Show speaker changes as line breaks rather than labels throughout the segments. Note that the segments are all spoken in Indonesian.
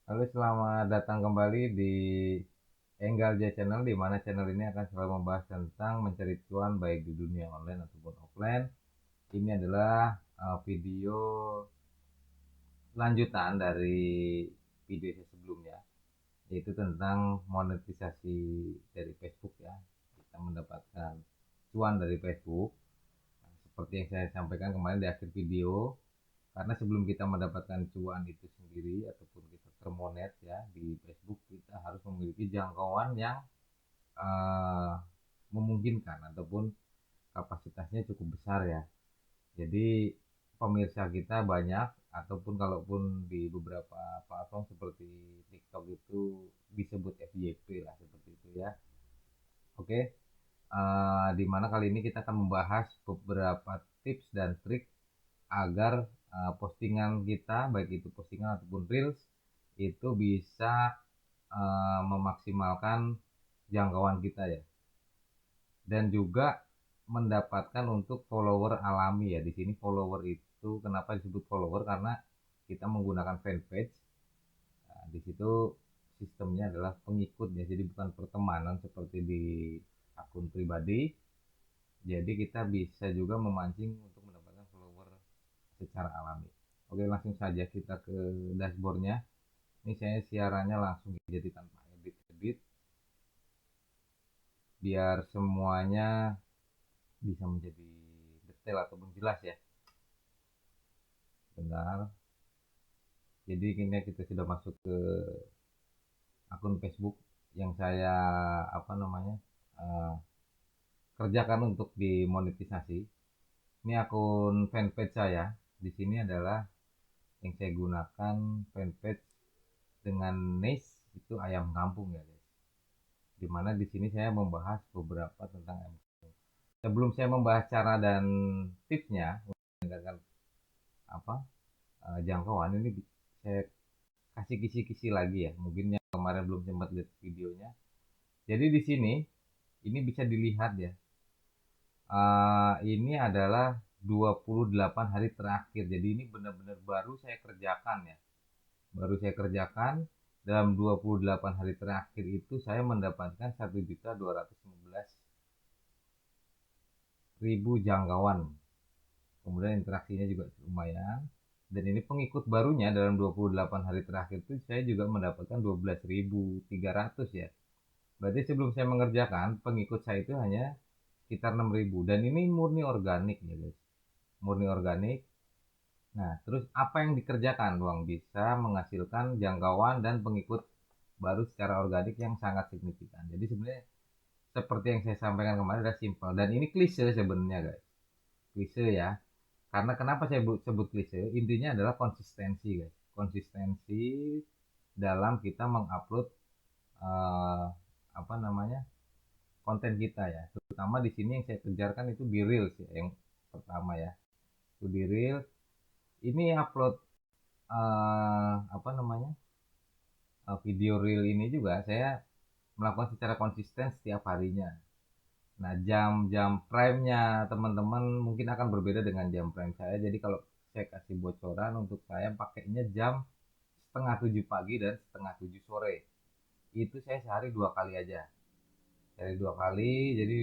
Halo, selamat datang kembali di Enggal J Channel, di mana channel ini akan selalu membahas tentang mencari cuan baik di dunia online ataupun offline. Ini adalah video lanjutan dari video saya sebelumnya, yaitu tentang monetisasi dari Facebook ya. Kita mendapatkan cuan dari Facebook. Nah, seperti yang saya sampaikan kemarin di akhir video, karena sebelum kita mendapatkan cuan itu sendiri ataupun kita termonet ya di Facebook, kita harus memiliki jangkauan yang eh, memungkinkan ataupun kapasitasnya cukup besar ya. Jadi pemirsa kita banyak, ataupun kalaupun di beberapa platform seperti TikTok itu disebut FYP lah, seperti itu ya. Oke, di mana kali ini kita akan membahas beberapa tips dan trik agar postingan kita, baik itu postingan ataupun reels, itu bisa memaksimalkan jangkauan kita ya, dan juga mendapatkan untuk follower alami ya. Di sini follower itu kenapa disebut follower, karena kita menggunakan fanpage. Nah, di situ sistemnya adalah pengikut ya, jadi bukan pertemanan seperti di akun pribadi. Jadi kita bisa juga memancing untuk mendapatkan follower secara alami. Oke, langsung saja kita ke dashboardnya. Ini saya siarannya langsung jadi tanpa edit-edit, biar semuanya bisa menjadi detail ataupun jelas ya. Benar. Jadi kini kita sudah masuk ke akun Facebook yang saya apa namanya eh, kerjakan untuk dimonetisasi. Ini akun fanpage saya. Di sini adalah yang saya gunakan fanpage dengan niche itu ayam kampung ya guys. Dimana di sini saya membahas beberapa tentang ayam kampung. Sebelum saya membahas cara dan tipsnya meningkatkan apa jangkauan, ini saya kasih kisi-kisi lagi ya. Mungkin yang kemarin belum sempat lihat videonya. Jadi di sini ini bisa dilihat ya. Ini adalah 28 hari terakhir. Jadi ini benar-benar baru saya kerjakan ya. Baru saya kerjakan dalam 28 hari terakhir itu saya mendapatkan 1.215.000 jangkauan. Kemudian interaksinya juga lumayan. Dan ini pengikut barunya dalam 28 hari terakhir itu saya juga mendapatkan 12.300 ya. Berarti sebelum saya mengerjakan, pengikut saya itu hanya sekitar 6.000. Dan ini murni organik ya guys. Murni organik. Nah, terus apa yang dikerjakan? Ruang bisa menghasilkan jangkauan dan pengikut baru secara organik yang sangat signifikan. Jadi sebenarnya seperti yang saya sampaikan kemarin adalah simpel. Dan ini klise sebenarnya guys. Klise ya. Karena kenapa saya sebut klise? Intinya adalah konsistensi guys. Konsistensi dalam kita mengupload eh, apa namanya konten kita ya. Terutama di sini yang saya kejarkan itu di reels ya, yang pertama ya. Itu di reels. Ini upload apa namanya video reel ini juga saya melakukan secara konsisten setiap harinya. Nah, jam-jam prime-nya teman-teman mungkin akan berbeda dengan jam prime saya. Jadi kalau saya kasih bocoran, untuk saya pakainya jam setengah 7 pagi dan setengah 7 sore. Itu saya sehari 2 kali aja. Sehari 2 kali. Jadi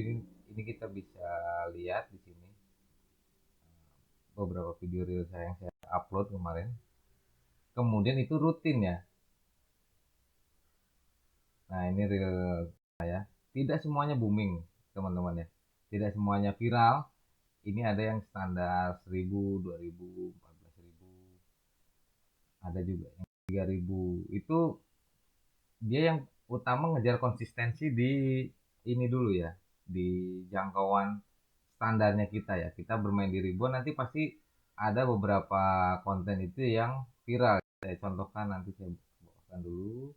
ini kita bisa lihat di sini beberapa video reel saya yang saya upload kemarin. Kemudian itu rutin ya. Nah, ini reel saya. Tidak semuanya booming, teman-teman ya. Tidak semuanya viral. Ini ada yang standar 1.000, 2.000, 14.000. Ada juga yang 3.000. Itu dia yang utama ngejar konsistensi di ini dulu ya. Di jangkauan standarnya kita ya. Kita bermain di ribuan, nanti pasti ada beberapa konten itu yang viral. Saya contohkan, nanti saya bawakan dulu.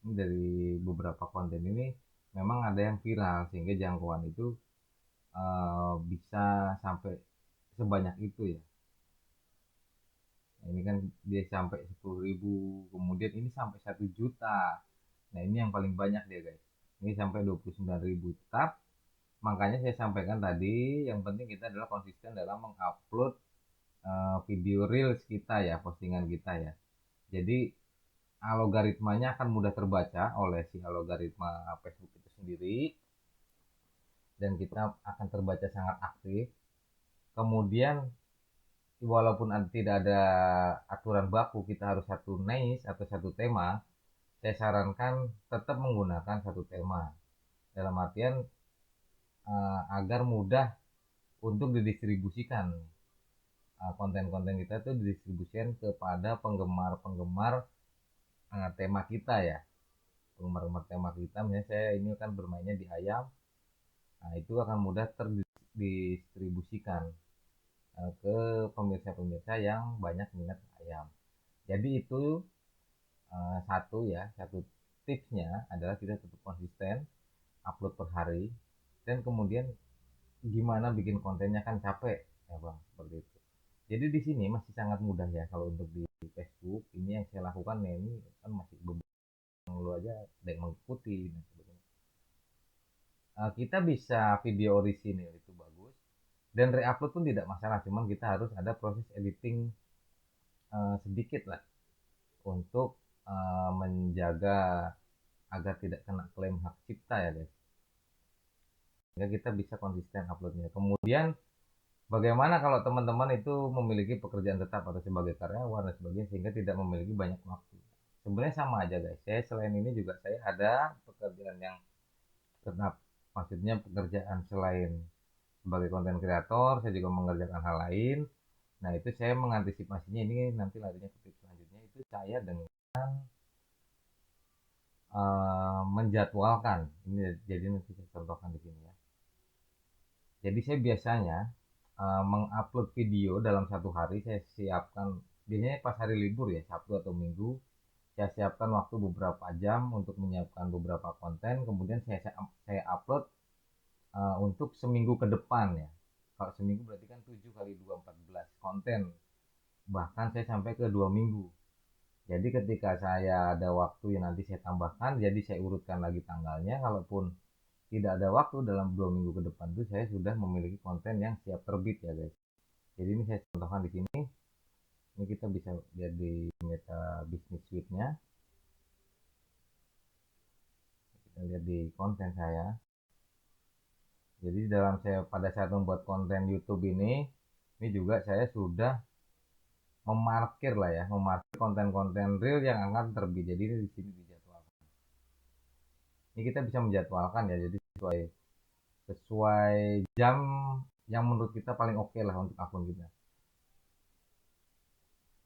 Ini dari beberapa konten ini memang ada yang viral sehingga jangkauan itu bisa sampai sebanyak itu ya. Nah, ini kan dia sampai 10.000, kemudian ini sampai 1 juta. Nah, ini yang paling banyak dia guys. Ini sampai 29.000. Tetap makanya saya sampaikan tadi, yang penting kita adalah konsisten dalam mengupload video reels kita ya, postingan kita ya. Jadi algoritmanya akan mudah terbaca oleh si algoritma Facebook itu sendiri, dan kita akan terbaca sangat aktif. Kemudian walaupun tidak ada aturan baku kita harus satu niche atau satu tema, saya sarankan tetap menggunakan satu tema. Dalam artian agar mudah untuk didistribusikan. Konten-konten kita tuh didistribusikan kepada penggemar-penggemar tema kita ya. Penggemar-penggemar tema kita, misalnya saya ini kan bermainnya di ayam, nah itu akan mudah terdistribusikan ke pemirsa-pemirsa yang banyak minat ayam. Jadi itu satu tipsnya adalah kita tetap konsisten upload per hari, dan kemudian gimana bikin kontennya kan capek ya bang, seperti itu. Jadi di sini masih sangat mudah ya kalau untuk di Facebook ini yang saya lakukan ya, ini kan masih beberapa lu aja ada yang mengikuti dan sebagainya. Kita bisa video orisinil itu bagus, dan reupload pun tidak masalah, cuman kita harus ada proses editing sedikit lah untuk menjaga agar tidak kena klaim hak cipta ya guys, sehingga kita bisa konsisten uploadnya. Kemudian bagaimana kalau teman-teman itu memiliki pekerjaan tetap atau sebagai karyawan dan sebagainya, sehingga tidak memiliki banyak waktu? Sebenarnya sama aja guys, saya selain ini juga saya ada pekerjaan yang tetap, maksudnya pekerjaan selain sebagai konten kreator, saya juga mengerjakan hal lain. Nah itu saya mengantisipasinya, ini nanti larinya ke tips selanjutnya, itu saya dengan menjadwalkan ini. Jadi nanti saya contohkan di sini ya. Jadi saya biasanya mengupload video dalam satu hari. Saya siapkan biasanya pas hari libur ya, Sabtu atau Minggu, saya siapkan waktu beberapa jam untuk menyiapkan beberapa konten, kemudian saya upload untuk seminggu ke depan ya. Kalau seminggu berarti kan 7 kali 2 14 konten, bahkan saya sampai ke 2 minggu. Jadi ketika saya ada waktu yang nanti saya tambahkan, jadi saya urutkan lagi tanggalnya. Kalaupun tidak ada waktu dalam 2 minggu ke depan itu, saya sudah memiliki konten yang siap terbit ya guys. Jadi ini saya contohkan di sini. Ini kita bisa lihat di Meta Business Suite-nya. Kita lihat di konten saya. Jadi dalam saya pada saat membuat konten YouTube ini juga saya sudah memarkir lah ya, memarkir konten-konten real yang akan terbit. Jadi ini di sini dijadwalkan. Ini kita bisa menjadwalkan ya, jadi sesuai jam yang menurut kita paling oke lah untuk akun kita.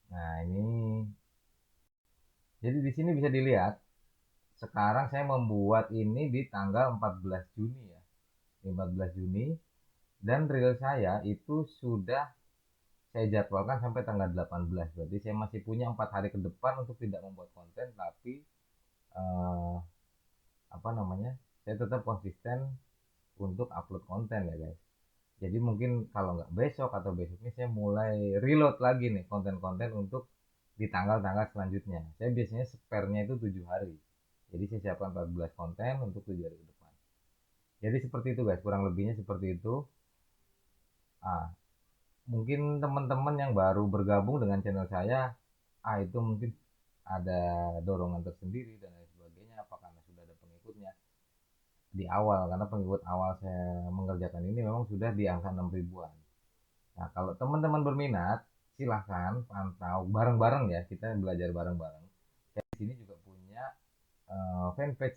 Nah ini, jadi di sini bisa dilihat sekarang saya membuat ini di tanggal 14 Juni ya, 15 Juni, dan reel saya itu sudah saya jadwalkan sampai tanggal 18. Berarti saya masih punya 4 hari ke depan untuk tidak membuat konten, tapi eh, apa namanya, saya tetap konsisten untuk upload konten ya guys. Jadi mungkin kalau nggak besok atau besoknya saya mulai reload lagi nih konten-konten untuk di tanggal-tanggal selanjutnya. Saya biasanya spare-nya itu 7 hari. Jadi saya siapkan 14 konten untuk 7 hari ke depan. Jadi seperti itu guys, kurang lebihnya seperti itu. Ah, mungkin teman-teman yang baru bergabung dengan channel saya, itu mungkin ada dorongan tersendiri dan lain sebagainya, apa karena sudah ada pengikutnya di awal, karena pengikut awal saya mengerjakan ini memang sudah di angka 6 ribuan. Nah kalau teman-teman berminat, silahkan pantau bareng-bareng ya, kita belajar bareng-bareng. Saya di sini juga punya fanpage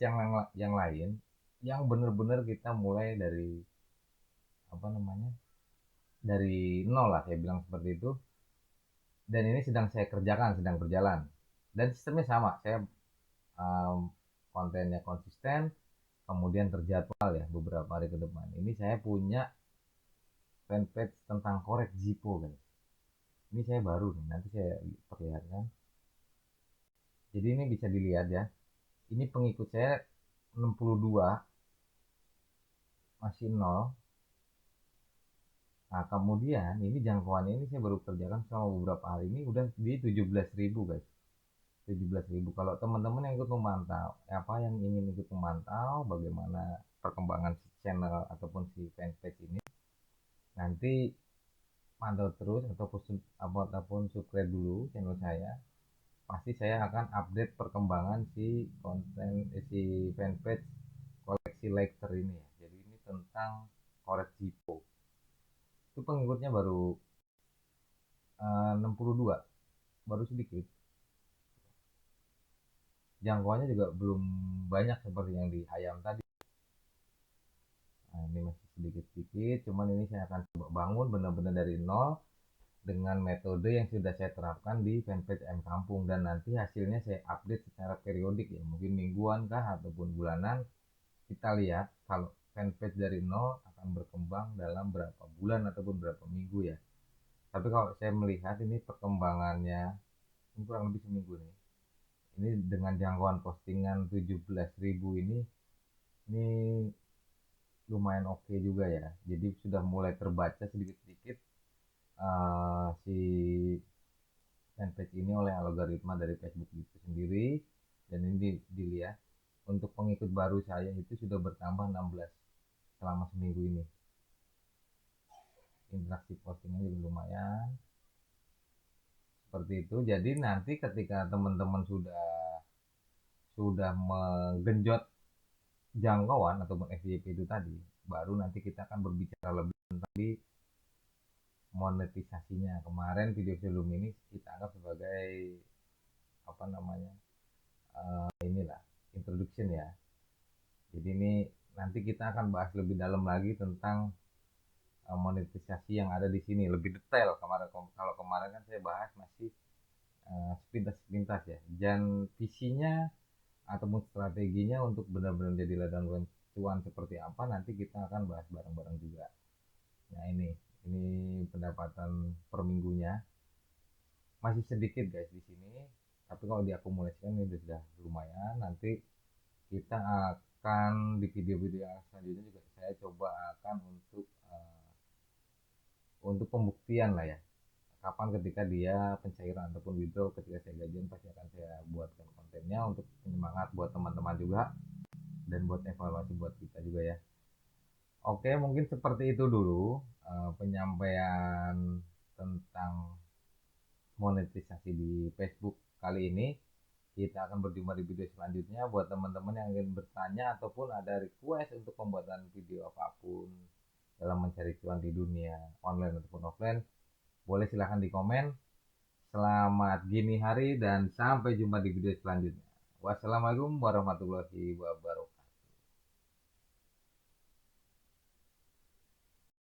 yang lain, yang benar-benar kita mulai dari apa namanya, dari nol lah, saya bilang seperti itu. Dan ini sedang saya kerjakan, sedang berjalan, dan sistemnya sama. Saya kontennya konsisten, kemudian terjadwal ya beberapa hari ke depan. Ini saya punya fanpage tentang korek Zippo guys. Ini saya baru nih, nanti saya perlihatkan. Jadi ini bisa dilihat ya, ini pengikut saya 62, masih nol. Nah kemudian ini jangkauannya, ini saya baru kerjakan selama beberapa hari ini udah di 17.000 guys. 17.000. Kalau teman-teman yang ikut memantau, apa yang ingin ikut memantau bagaimana perkembangan si channel ataupun si fanpage ini, nanti pantau terus ataupun subscribe dulu channel saya. pasti saya akan update perkembangan si konten si fanpage koleksi Lighter ini ya. Jadi ini tentang Koret Zippo. Itu pengikutnya baru 62, baru sedikit. Jangkauannya juga belum banyak seperti yang di Hayam tadi. Nah, ini masih sedikit-sedikit, cuman ini saya akan coba bangun benar-benar dari nol dengan metode yang sudah saya terapkan di fanpage M Kampung, dan nanti hasilnya saya update secara periodik ya, mungkin mingguan kah ataupun bulanan. Kita lihat kalau fanpage dari nol akan berkembang dalam berapa bulan ataupun berapa minggu ya. Tapi kalau saya melihat ini perkembangannya, ini kurang lebih seminggu nih. Ini dengan jangkauan postingan 17.000 ini lumayan oke juga ya. Jadi sudah mulai terbaca sedikit-sedikit si fanpage ini oleh algoritma dari Facebook itu sendiri. Dan ini dilihat untuk pengikut baru saya itu sudah bertambah 16 selama seminggu ini. Interaksi postingnya juga lumayan seperti itu. Jadi nanti ketika teman-teman sudah menggenjot jangkauan ataupun FYP itu tadi, baru nanti kita akan berbicara lebih tentang di monetisasinya. Kemarin video sebelum ini kita anggap sebagai apa namanya, inilah introduction ya. Jadi ini nanti kita akan bahas lebih dalam lagi tentang monetisasi yang ada di sini lebih detail. Kalau kemarin kan saya bahas masih sepintas-sepintas ya, dan visinya ataupun strateginya untuk benar-benar jadi ladang cuan seperti apa nanti kita akan bahas bareng-bareng juga. Nah ini pendapatan per minggunya masih sedikit guys di sini, tapi kalau diakumulasikan ini sudah lumayan. Nanti kita akan di video-video yang selanjutnya juga saya coba akan untuk pembuktian lah ya, kapan ketika dia pencairan ataupun withdraw ketika saya gajian, pasti akan saya buatkan kontennya untuk penyemangat buat teman-teman juga dan buat evaluasi buat kita juga ya. Oke, mungkin seperti itu dulu penyampaian tentang monetisasi di Facebook kali ini. Kita akan berjumpa di video selanjutnya. Buat teman-teman yang ingin bertanya ataupun ada request untuk pembuatan video apapun dalam mencari cuan di dunia online ataupun offline, boleh silahkan di komen. Selamat gini hari dan sampai jumpa di video selanjutnya. Wassalamualaikum warahmatullahi wabarakatuh.